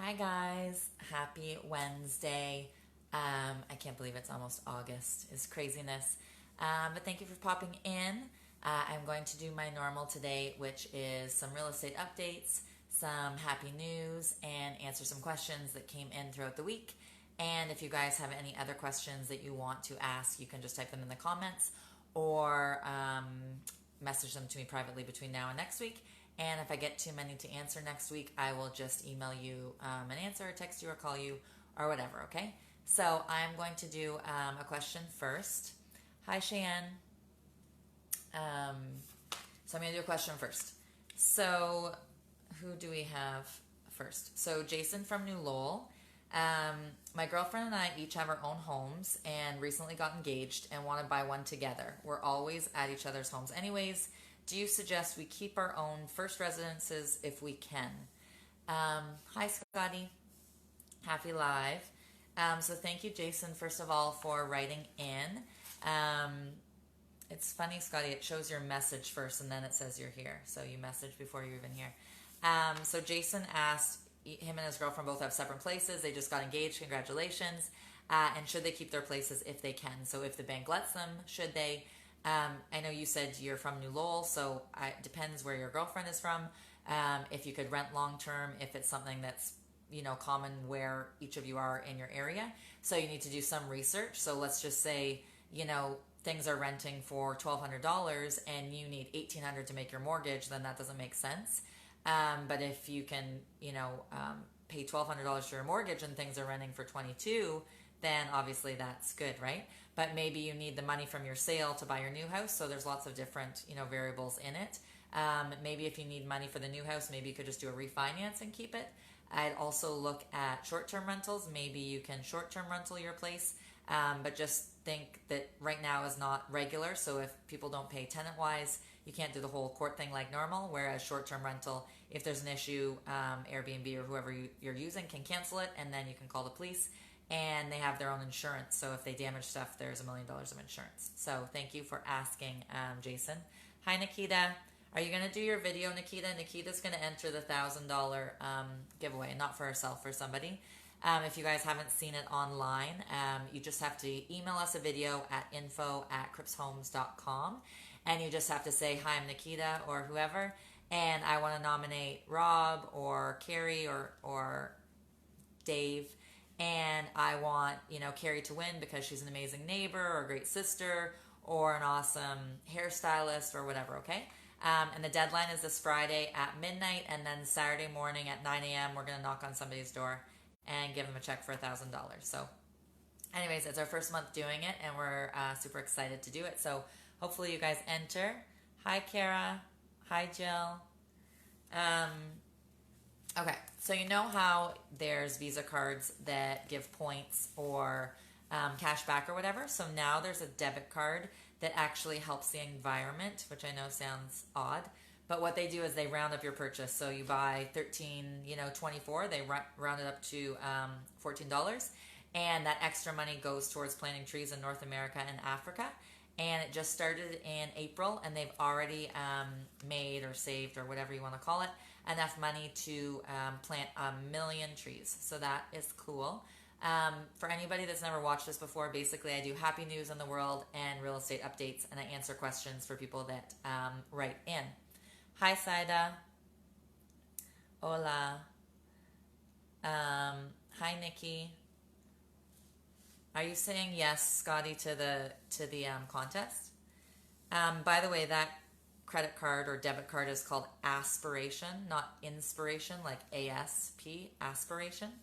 Hi guys, happy Wednesday. I can't believe it's almost August. It's craziness. But thank you for popping in. I'm going to do my normal today, which is some real estate updates, some happy news, and answer some questions that came in throughout the week. And if you guys have any other questions that you want to ask, you can just type them in the comments or message them to me privately between now and next week. And if I get too many to answer next week, I will just email you an answer, or text you, or call you, or whatever, okay? So I'm going to do a question first. Hi, Cheyenne. Um, so I'm going to do a question first. So who do we have first? So Jason from New Lowell. Um, my girlfriend and I each have our own homes and recently got engaged and want to buy one together. We're always at each other's homes anyways. Do you suggest we keep our own first residences if we can? Hi, Scotty. Happy live. So thank you, Jason, first of all, for writing in. Um, it's funny, Scotty, it shows your message first and then it says you're here. So you messaged before you're even here. So Jason asked, him and his girlfriend both have separate places. They just got engaged. Congratulations. And should they keep their places if they can? So if the bank lets them, should they? I know you said you're from New Lowell, so it depends where your girlfriend is from. If you could rent long term, if it's something that's common where each of you are in your area. So you need to do some research. So let's just say things are renting for $1,200 and you need $1,800 to make your mortgage, then that doesn't make sense. But if you can pay $1,200 for your mortgage and things are renting for 22, then obviously that's good, right? But maybe you need the money from your sale to buy your new house, so there's lots of different variables in it. Maybe if you need money for the new house, maybe you could just do a refinance and keep it. I'd also look at short-term rentals. Maybe you can short-term rental your place, but just think that right now is not regular, so if people don't pay tenant-wise, you can't do the whole court thing like normal, whereas short-term rental, if there's an issue, Airbnb or whoever you're using can cancel it, and then you can call the police, and they have their own insurance. So if they damage stuff, there's $1 million of insurance. So thank you for asking, Jason. Hi, Nikita. Are you going to do your video, Nikita? Nikita's going to enter the $1,000 giveaway, not for herself, for somebody. If you guys haven't seen it online, you just have to email us a video at info@crippshomes.com, and you just have to say, hi, I'm Nikita, or whoever, and I want to nominate Rob or Carrie or Dave, and I want Carrie to win because she's an amazing neighbor or a great sister or an awesome hairstylist or whatever, okay? And the deadline is this Friday at midnight, and then Saturday morning at 9 a.m. we're going to knock on somebody's door and give them a check for $1,000. So anyways, it's our first month doing it, and we're super excited to do it. So hopefully you guys enter. Hi, Kara. Hi, Jill. Okay, so you know how there's Visa cards that give points or cash back or whatever? So now there's a debit card that actually helps the environment, which I know sounds odd. But what they do is they round up your purchase. So you buy 24, they round it up to $14. And that extra money goes towards planting trees in North America and Africa. And it just started in April, and they've already made or saved, or whatever you want to call it, enough money to plant 1 million trees. So that is cool. For anybody that's never watched this before, basically I do happy news in the world and real estate updates, and I answer questions for people that write in. Hi, Saida. Hola. Hi, Nikki. Are you saying yes, Scotty, to the contest? By the way, that credit card or debit card is called Aspiration, not Inspiration, like ASP, Aspiration.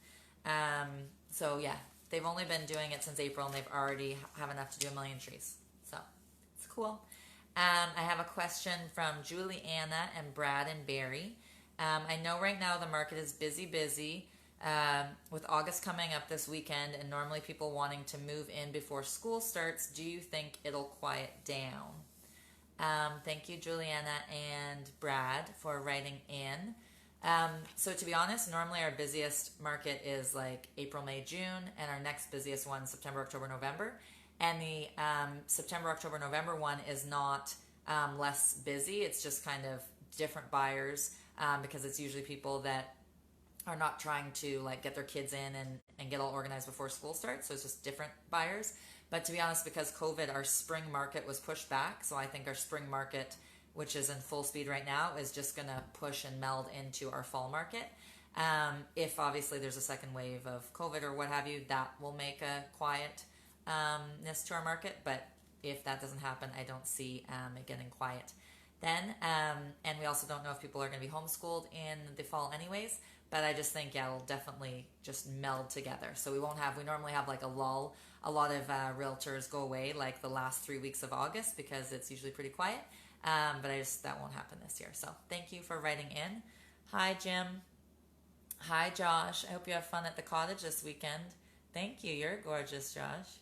So yeah, they've only been doing it since April, and they've already have enough to do 1 million trees. So it's cool. I have a question from Juliana and Brad and Barry. I know right now the market is busy. With August coming up this weekend and normally people wanting to move in before school starts, do you think it'll quiet down? Thank you, Juliana and Brad, for writing in. So to be honest, normally our busiest market is like April, May, June, and our next busiest one, September, October, November. And the September, October, November one is not less busy. It's just kind of different buyers because it's usually people that are not trying to like get their kids in and get all organized before school starts. So it's just different buyers. But to be honest, because COVID, our spring market was pushed back. So I think our spring market, which is in full speed right now, is just going to push and meld into our fall market. If obviously there's a second wave of COVID or what have you, that will make a quietness to our market. But if that doesn't happen, I don't see it getting quiet then. And we also don't know if people are going to be homeschooled in the fall anyways. But I just think, yeah, it'll definitely just meld together. So we normally have like a lull. A lot of realtors go away like the last 3 weeks of August because it's usually pretty quiet. But that won't happen this year. So thank you for writing in. Hi, Jim. Hi, Josh. I hope you have fun at the cottage this weekend. Thank you. You're gorgeous, Josh.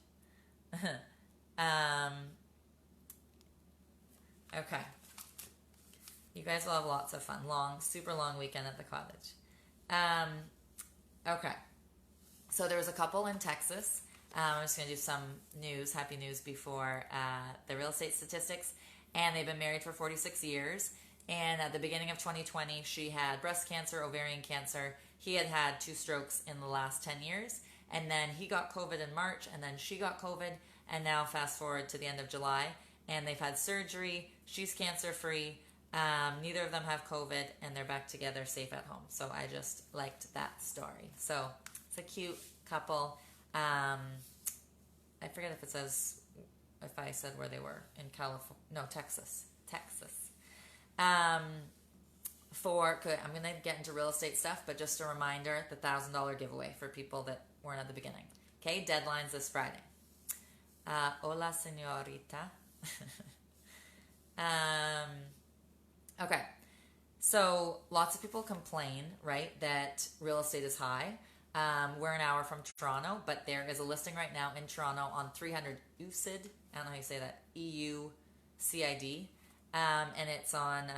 Okay. You guys will have lots of fun. Super long weekend at the cottage. Okay. So there was a couple in Texas. I'm just going to do some happy news before the real estate statistics. And they've been married for 46 years. And at the beginning of 2020, she had breast cancer, ovarian cancer. He had had 2 strokes in the last 10 years. And then he got COVID in March, and then she got COVID. And now fast forward to the end of July, and they've had surgery. She's cancer-free. Neither of them have COVID, and they're back together safe at home. So I just liked that story. So it's a cute couple. I forget if I said where they were in California. No, Texas. I'm going to get into real estate stuff, but just a reminder, the $1,000 giveaway for people that weren't at the beginning. Okay, deadline's this Friday. Hola, señorita. Okay, so lots of people complain, right, that real estate is high. We're an hour from Toronto, but there is a listing right now in Toronto on 300 UCID. I don't know how you say that. EUCID. And it's on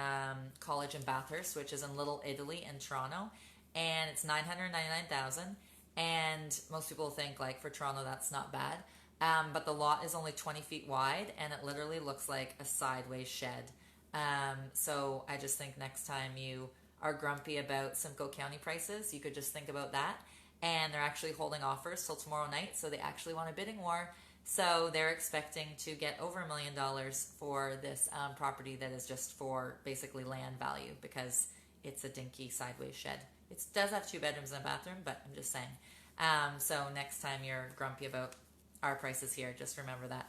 College in Bathurst, which is in Little Italy in Toronto. And it's $999,000. And most people think, like, for Toronto, that's not bad. But the lot is only 20 feet wide, and it literally looks like a sideways shed. So I just think next time you are grumpy about Simcoe County prices, you could just think about that. And they're actually holding offers till tomorrow night, so they actually want a bidding war. So they're expecting to get over $1 million for this property that is just for basically land value because it's a dinky sideways shed. It does have 2 bedrooms and a bathroom, but I'm just saying. So next time you're grumpy about our prices here, just remember that.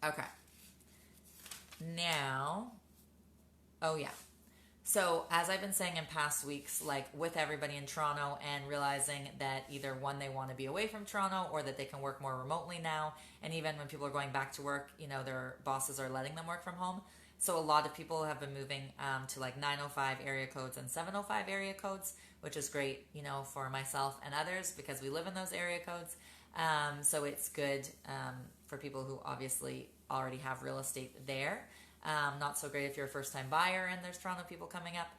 Okay. Now, oh yeah. So as I've been saying in past weeks, like with everybody in Toronto and realizing that either one, they want to be away from Toronto or that they can work more remotely now. And even when people are going back to work, their bosses are letting them work from home. So a lot of people have been moving to like 905 area codes and 705 area codes, which is great, for myself and others because we live in those area codes. So it's good for people who obviously already have real estate there. Not so great if you're a first-time buyer and there's Toronto people coming up.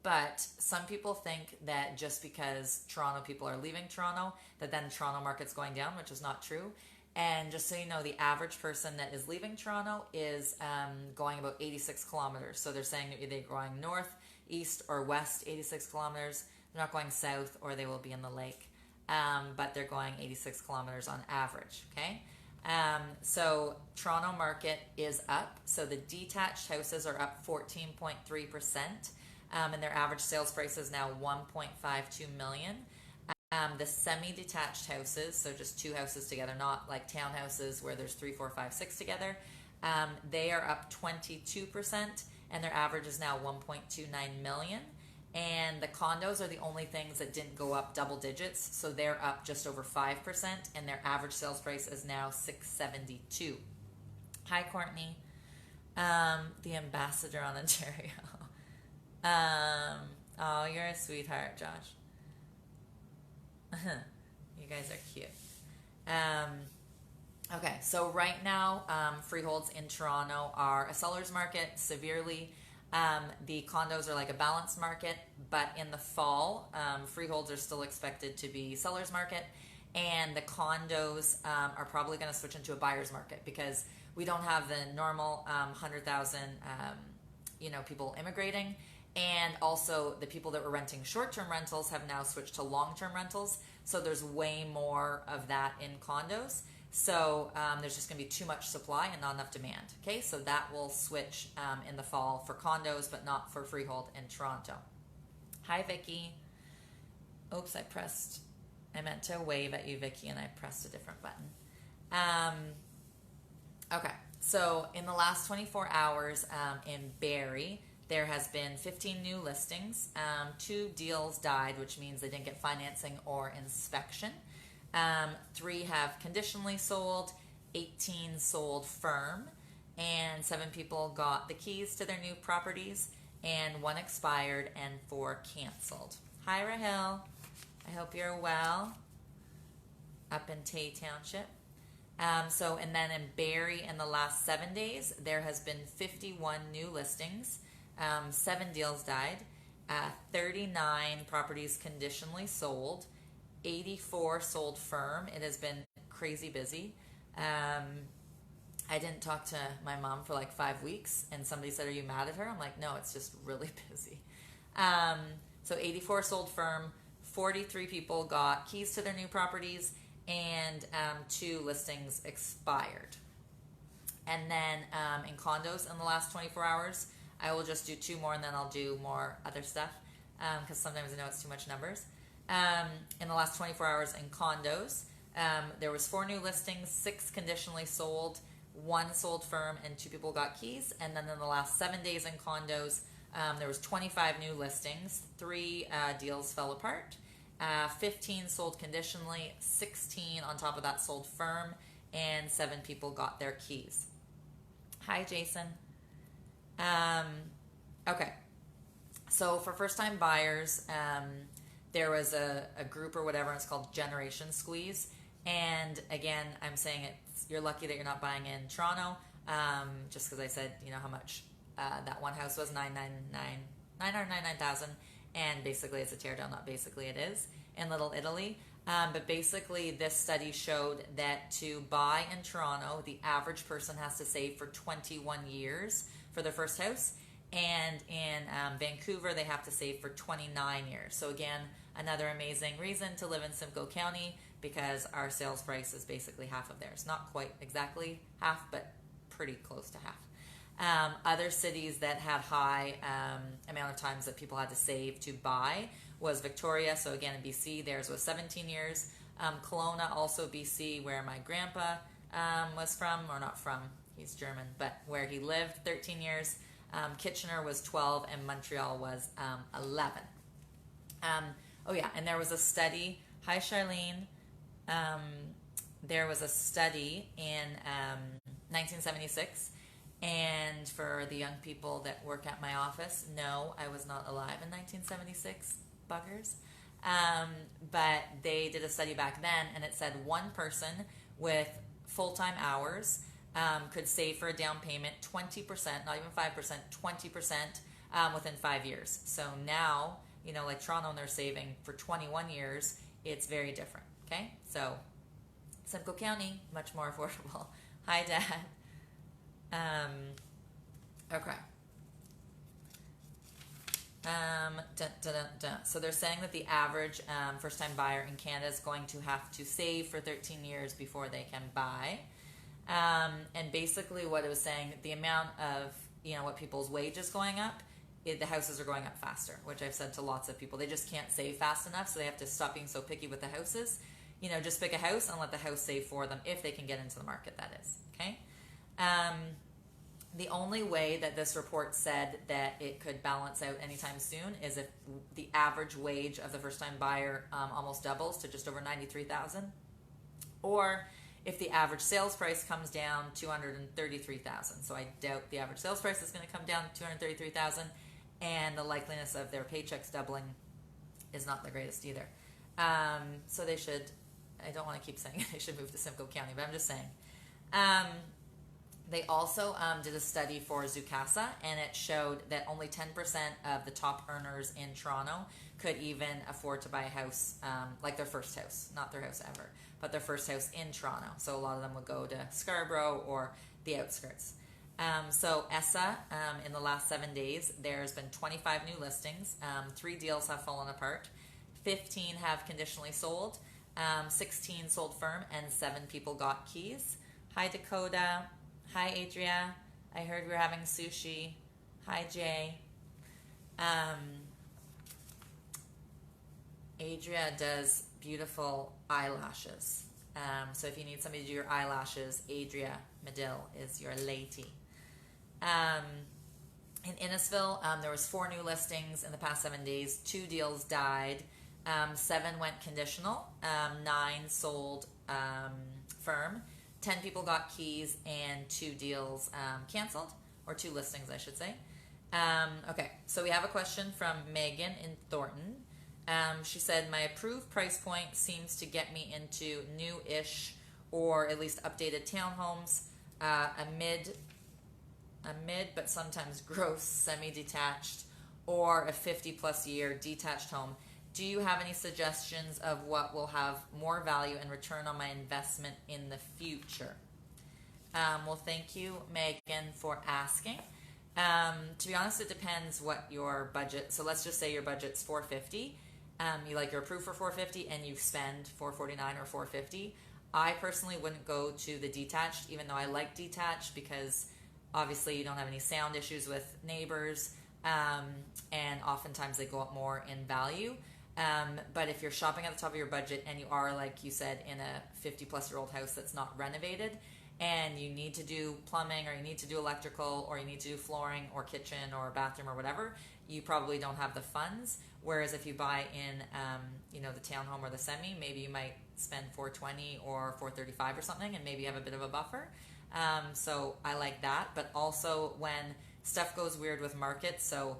But some people think that just because Toronto people are leaving Toronto, that then Toronto market's going down, which is not true. And just so you know, the average person that is leaving Toronto is going about 86 kilometers. So they're saying they're either going north, east, or west 86 kilometers. They're not going south or they will be in the lake. But they're going 86 kilometers on average, okay? So Toronto market is up. So the detached houses are up 14.3%. And their average sales price is now $1.52 million. The semi-detached houses, so just 2 houses together, not like townhouses where there's 3, 4, 5, 6 together, they are up 22%, and their average is now $1.29 million. And the condos are the only things that didn't go up double digits, so they're up just over 5%, and their average sales price is now $672. Hi, Courtney, the ambassador on Ontario. Oh, you're a sweetheart, Josh. You guys are cute. Okay, so right now, freeholds in Toronto are a seller's market severely. The condos are like a balanced market, but in the fall, freeholds are still expected to be seller's market, and the condos are probably going to switch into a buyer's market because we don't have the normal 100,000 people immigrating, And also the people that were renting short-term rentals have now switched to long-term rentals. So there's way more of that in condos. So there's just going to be too much supply and not enough demand. Okay, so that will switch in the fall for condos, but not for freehold in Toronto. Hi, Vicky. Oops, I meant to wave at you, Vicky, and I pressed a different button. Okay, so in the last 24 hours in Barrie, there has been 15 new listings. 2 deals died, which means they didn't get financing or inspection. 3 have conditionally sold, 18 sold firm, and 7 people got the keys to their new properties, and 1 expired and 4 canceled. Hi, Rahel. I hope you're well up in Tay Township. And then in Barrie, in the last 7 days, there has been 51 new listings. 7 deals died. 39 properties conditionally sold. 84 sold firm. It has been crazy busy. I didn't talk to my mom for like 5 weeks, and somebody said, "Are you mad at her?" I'm like, "No, it's just really busy." So 84 sold firm. 43 people got keys to their new properties, and 2 listings expired. And then in condos in the last 24 hours, I will just do 2 more, and then I'll do more other stuff because sometimes I know it's too much numbers. In the last 24 hours in condos, there was 4 new listings, 6 conditionally sold, 1 sold firm, and 2 people got keys. And then in the last 7 days in condos, there was 25 new listings, 3 deals fell apart, 15 sold conditionally, 16 on top of that sold firm, and 7 people got their keys. Hi, Jason. Okay, so for first-time buyers, there was a group or whatever, and it's called Generation Squeeze. And again, I'm saying you're lucky that you're not buying in Toronto, just because I said, how much that one house was, $999,000, and basically it's a teardown, not basically it is, in Little Italy. But basically this study showed that to buy in Toronto, the average person has to save for 21 years for their first house. And in Vancouver, they have to save for 29 years. So again, another amazing reason to live in Simcoe County, because our sales price is basically half of theirs. Not quite exactly half, but pretty close to half. Other cities that had high amount of times that people had to save to buy was Victoria. So again, in BC, theirs was 17 years. Kelowna, also BC, where my grandpa was from, or not from, he's German, but where he lived, 13 years. Kitchener was 12, and Montreal was 11. And there was a study. Hi, Charlene. There was a study in 1976, and for the young people that work at my office, no, I was not alive in 1976, buggers. But they did a study back then, and it said one person with full-time hours could save for a down payment 20%, not even 5%, 20% within 5 years. So now, like Toronto, they're saving for 21 years. It's very different, okay? So Simcoe County, much more affordable. Hi, Dad. Okay. So they're saying that the average first-time buyer in Canada is going to have to save for 13 years before they can buy. And basically what it was saying, the amount of, what people's wages going up, the houses are going up faster, which I've said to lots of people. They just can't save fast enough, so they have to stop being so picky with the houses. Just pick a house and let the house save for them if they can get into the market, that is. Okay? The only way that this report said that it could balance out anytime soon is if the average wage of the first-time buyer almost doubles to just over $93,000, or if the average sales price comes down $233,000. So I doubt the average sales price is going to come down $233,000, and the likeliness of their paychecks doubling is not the greatest either. So they should, I don't want to keep saying they should move to Simcoe County, but I'm just saying. They also did a study for Zoocasa, and it showed that only 10% of the top earners in Toronto could even afford to buy a house, like their first house, not their house ever, but their first house in Toronto. So a lot of them would go to Scarborough or the outskirts. So ESSA, in the last 7 days, there's been 25 new listings. 3 deals have fallen apart. 15 have conditionally sold. 16 sold firm, and 7 people got keys. Hi, Dakota. Hi, Adria. I heard we're having sushi. Hi, Jay. Adria does beautiful eyelashes. So if you need somebody to do your eyelashes, Adria Medill is your lady. In Innisfil, there was 4 new listings in the past 7 days. 2 deals died. 7 went conditional. 9 sold firm. 10 people got keys, and 2 deals canceled, or 2 listings, I should say. Okay, so we have a question from Megan in Thornton. She said, my approved price point seems to get me into new-ish or at least updated townhomes, a mid but sometimes gross semi-detached, or a 50-plus year detached home. Do you have any suggestions of what will have more value and return on my investment in the future? Well, thank you, Megan, for asking. To be honest, it depends what your budget. So let's just say your budget's $450. You're approved for $450 and you spend $449 or $450. I personally wouldn't go to the detached, even though I like detached, because obviously you don't have any sound issues with neighbors, and oftentimes they go up more in value. But if you're shopping at the top of your budget and you are, like you said, in a 50-plus-year-old house that's not renovated, and you need to do plumbing, or you need to do electrical, or you need to do flooring or kitchen or bathroom or whatever, you probably don't have the funds. Whereas if you buy in, the townhome or the semi, maybe you might spend $420 or $435 or something, and maybe you have a bit of a buffer. So I like that. But also when stuff goes weird with markets, so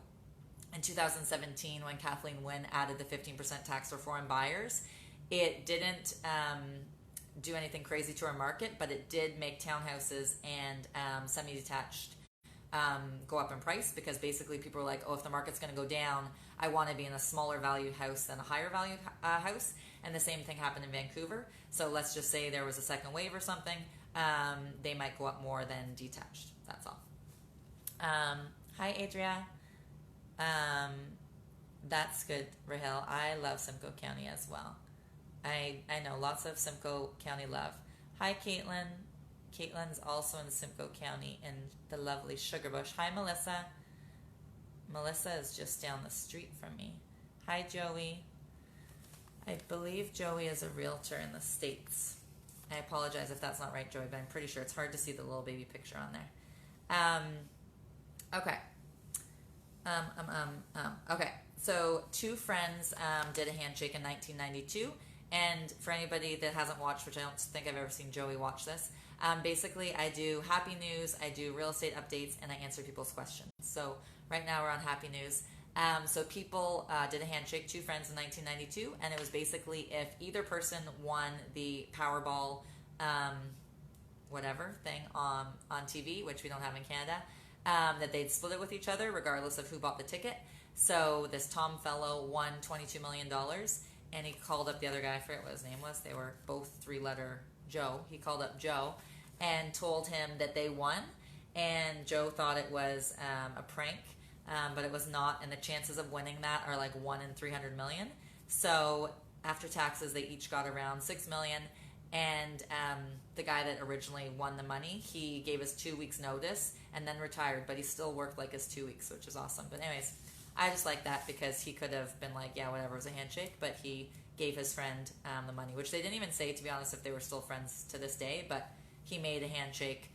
in 2017, when Kathleen Wynne added the 15% tax for foreign buyers, it didn't do anything crazy to our market, but it did make townhouses and semi-detached go up in price, because basically people were like, oh, if the market's going to go down, I want to be in a smaller valued house than a higher valued house. And the same thing happened in Vancouver. So let's just say there was a second wave or something. They might go up more than detached. That's all. Hi, Adria. That's good, Rahel. I love Simcoe County as well. I know lots of Simcoe County love. Hi, Caitlin. Caitlin's also in Simcoe County in the lovely Sugarbush. Hi, Melissa. Melissa is just down the street from me. Hi, Joey. I believe Joey is a realtor in the States. I apologize if that's not right, Joey, but I'm pretty sure. It's hard to see the little baby picture on there. Okay. Okay. So 2 friends did a handshake in 1992. And for anybody that hasn't watched, which I don't think I've ever seen Joey watch this, basically I do happy news, I do real estate updates, and I answer people's questions. So right now we're on happy news. So people did a handshake, 2 friends in 1992, and it was basically if either person won the Powerball whatever thing on TV, which we don't have in Canada, that they'd split it with each other regardless of who bought the ticket. So this Tom fellow won $22 million, and he called up the other guy, I forget what his name was, they were both 3-letter Joe. He called up Joe and told him that they won, and Joe thought it was a prank, but it was not, and the chances of winning that are like 1 in 300 million. So after taxes, they each got around $6 million, and the guy that originally won the money, he gave us 2 weeks notice and then retired, but he still worked like his 2 weeks, which is awesome. But anyways, I just like that because he could have been like, yeah, whatever, it was a handshake, but he gave his friend the money, which they didn't even say, to be honest, if they were still friends to this day, but he made a handshake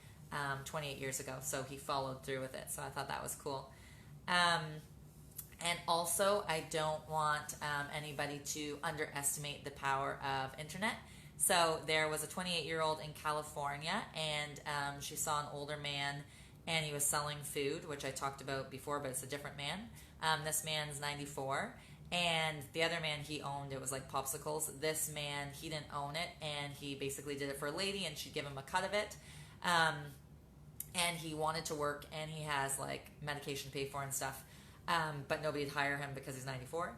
28 years ago, so he followed through with it, so I thought that was cool. And also, I don't want anybody to underestimate the power of internet. So there was a 28-year-old in California, and she saw an older man, and he was selling food, which I talked about before, but it's a different man. This man's 94, and the other man he owned, it was like popsicles. This man, he didn't own it, and he basically did it for a lady, and she'd give him a cut of it. And he wanted to work, and he has like medication paid for and stuff, but nobody'd hire him because he's 94.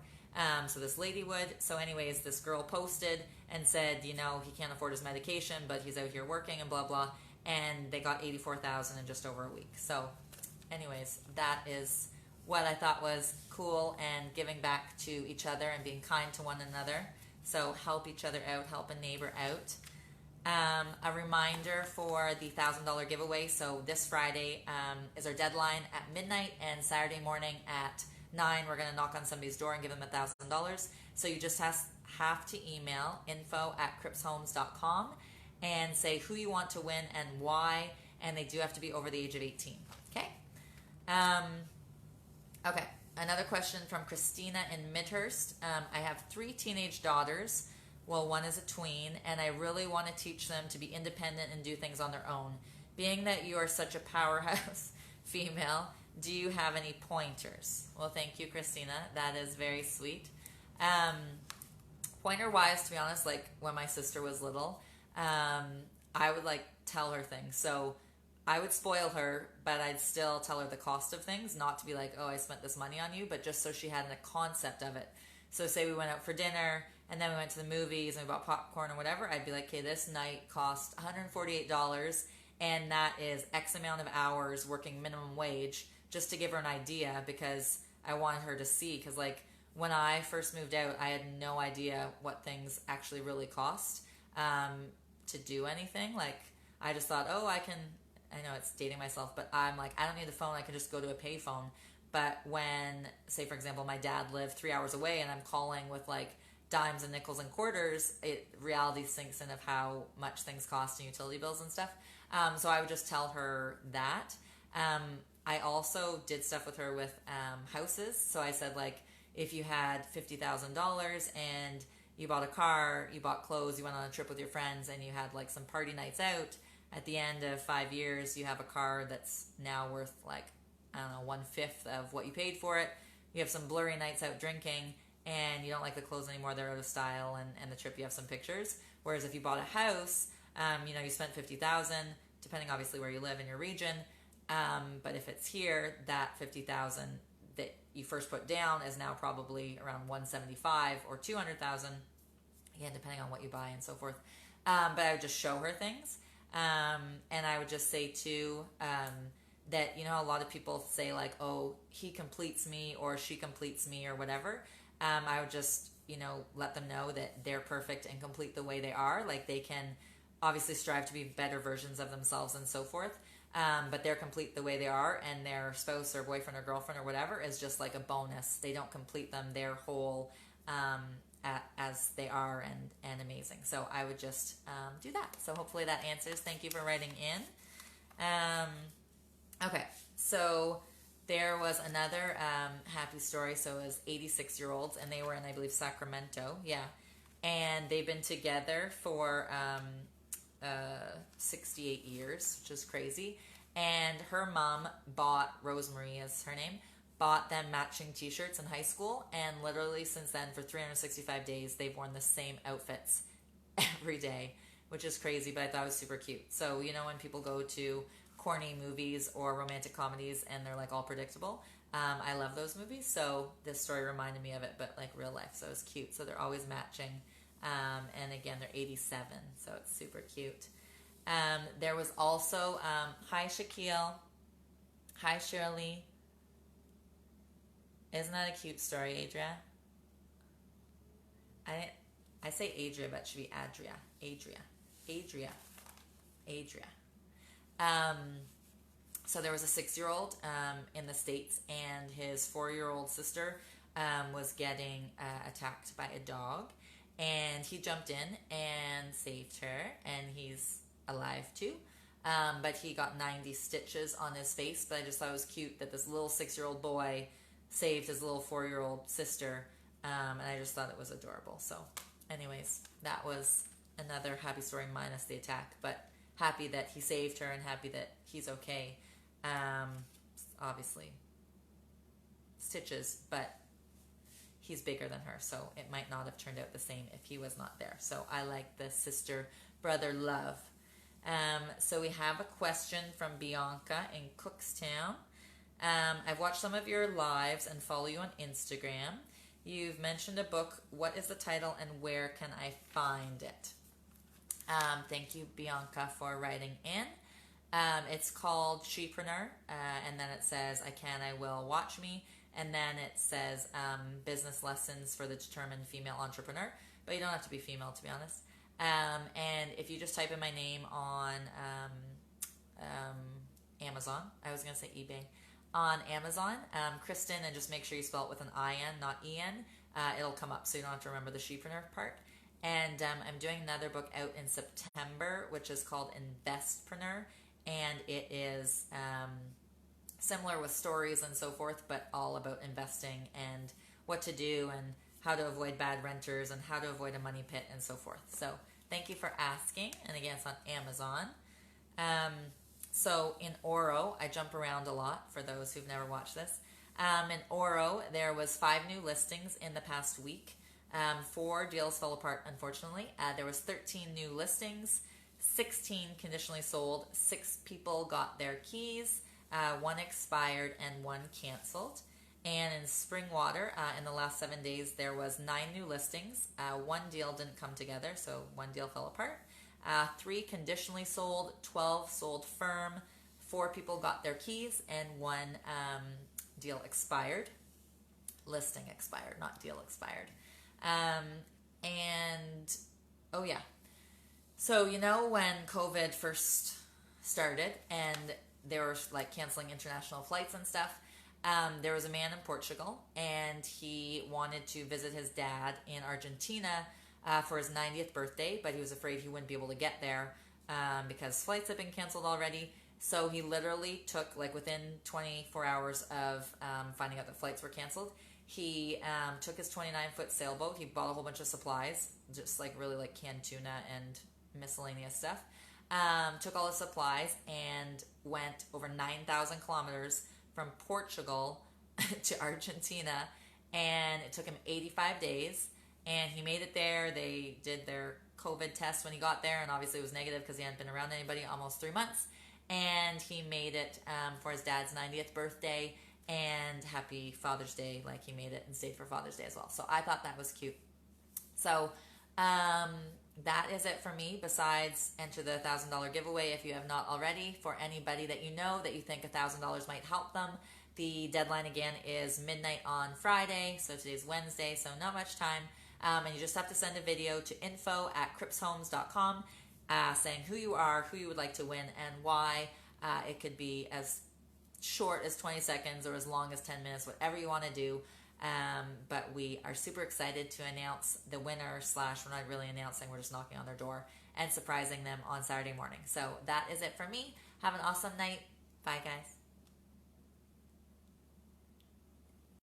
So this lady would. So anyways, this girl posted and said, you know, he can't afford his medication, but he's out here working and blah, blah. and they got 84,000 in just over a week. So anyways, that is what I thought was cool, and giving back to each other and being kind to one another. So help each other out, help a neighbor out. A reminder for the $1,000 giveaway. So this Friday is our deadline at midnight, and Saturday morning at 9 we're going to knock on somebody's door and give them $1,000. So you just have to email info@crippshomes.com and say who you want to win and why, and they do have to be over the age of 18. Okay? Okay, another question from Christina in Midhurst. I have 3 teenage daughters. Well, one is a tween, and I really want to teach them to be independent and do things on their own. Being that you are such a powerhouse female, do you have any pointers? Well, thank you, Christina. That is very sweet. Pointer-wise, to be honest, like when my sister was little, I would like tell her things. So I would spoil her, but I'd still tell her the cost of things, not to be like, oh, I spent this money on you, but just so she had a concept of it. So say we went out for dinner, and then we went to the movies and we bought popcorn or whatever, I'd be like, okay, this night cost $148, and that is X amount of hours working minimum wage, just to give her an idea, because I wanted her to see. Because like when I first moved out, I had no idea what things actually really cost to do anything. Like I just thought, oh, I know it's dating myself, but I'm like, I don't need the phone, I can just go to a payphone. But when, say for example, my dad lived 3 hours away and I'm calling with like dimes and nickels and quarters, reality sinks in of how much things cost and utility bills and stuff. So I would just tell her that. I also did stuff with her with houses. So I said, like, if you had $50,000 and you bought a car, you bought clothes, you went on a trip with your friends, and you had like some party nights out, at the end of 5 years, you have a car that's now worth like, I don't know, 1/5 of what you paid for it. You have some blurry nights out drinking, and you don't like the clothes anymore, they're out of style, and the trip you have some pictures. Whereas if you bought a house, you spent $50,000, depending obviously where you live in your region. But if it's here, that $50,000 that you first put down is now probably around $175,000 or $200,000, again, depending on what you buy and so forth. But I would just show her things. And I would just say too, that, a lot of people say like, oh, he completes me or she completes me or whatever. I would just, let them know that they're perfect and complete the way they are. Like they can obviously strive to be better versions of themselves and so forth. But they're complete the way they are, and their spouse or boyfriend or girlfriend or whatever is just like a bonus. They don't complete them. They're whole, as they are and amazing. So I would just do that. So hopefully that answers. Thank you for writing in. Okay, so there was another happy story. So it was 86-year-olds, and they were in, I believe, Sacramento. Yeah, and they've been together for 68 years, which is crazy. And her mom bought, Rosemary is her name, bought them matching t-shirts in high school, and literally since then, for 365 days, they've worn the same outfits every day, which is crazy, but I thought it was super cute. So, when people go to corny movies or romantic comedies and they're like all predictable, I love those movies, so this story reminded me of it, but like real life, so it's cute. So they're always matching, and again, they're 87, so it's super cute. There was also, hi Shaquille, hi Shirley. Isn't that a cute story, Adria? I say Adria, but it should be Adria. So there was a 6-year-old in the States, and his 4-year-old sister was getting attacked by a dog, and he jumped in and saved her, and he's alive too. But he got 90 stitches on his face, but I just thought it was cute that this little 6-year-old boy saved his little 4-year-old sister, and I just thought it was adorable. So anyways, that was another happy story minus the attack, but happy that he saved her and happy that he's okay. Obviously stitches, but he's bigger than her, so it might not have turned out the same if he was not there. So I like the sister-brother love. So we have a question from Bianca in Cookstown. I've watched some of your lives and follow you on Instagram. You've mentioned a book. What is the title and where can I find it? Thank you, Bianca, for writing in. It's called Shepreneur, and then it says I can, I will, watch me, and then it says business lessons for the determined female entrepreneur. But you don't have to be female, to be honest. And if you just type in my name on Amazon, I was going to say eBay, on Amazon, Kristin, and just make sure you spell it with an I-N, not E-N, it'll come up, so you don't have to remember the Shepreneur part. And I'm doing another book out in September, which is called Investpreneur, and it is similar with stories and so forth, but all about investing and what to do and how to avoid bad renters and how to avoid a money pit and so forth. So thank you for asking. And again, it's on Amazon. So in Oro, I jump around a lot for those who've never watched this. In Oro, there was 5 new listings in the past week. 4 deals fell apart, unfortunately. There was 13 new listings, 16 conditionally sold, 6 people got their keys, 1 expired, and 1 canceled. And in Springwater, in the last 7 days, there was 9 new listings. 1 deal didn't come together, so 1 deal fell apart. 3 conditionally sold, 12 sold firm, 4 people got their keys, and 1 deal expired. Listing expired, not deal expired. And, oh yeah. So, you know, when COVID first started and they were like canceling international flights and stuff, there was a man in Portugal, and he wanted to visit his dad in Argentina for his 90th birthday, but he was afraid he wouldn't be able to get there because flights had been canceled already. So he literally took, like within 24 hours of finding out that flights were canceled, he took his 29-foot sailboat. He bought a whole bunch of supplies, just like really like canned tuna and miscellaneous stuff. Took all his supplies and went over 9,000 kilometers from Portugal to Argentina, and it took him 85 days, and he made it there. They did their COVID test when he got there, and obviously it was negative because he hadn't been around anybody almost 3 months, and he made it for his dad's 90th birthday, and happy Father's Day, like he made it and stayed for Father's Day as well. So I thought that was cute. So that is it for me, besides enter the $1,000 giveaway if you have not already. For anybody that you know that you think $1,000 might help them, the deadline again is midnight on Friday, so today's Wednesday, so not much time. And you just have to send a video to info@crippshomes.com saying who you are, who you would like to win, and why. It could be as short as 20 seconds or as long as 10 minutes, whatever you want to do. But we are super excited to announce the winner / we're not really announcing, we're just knocking on their door and surprising them on Saturday morning. So that is it for me. Have an awesome night. Bye, guys.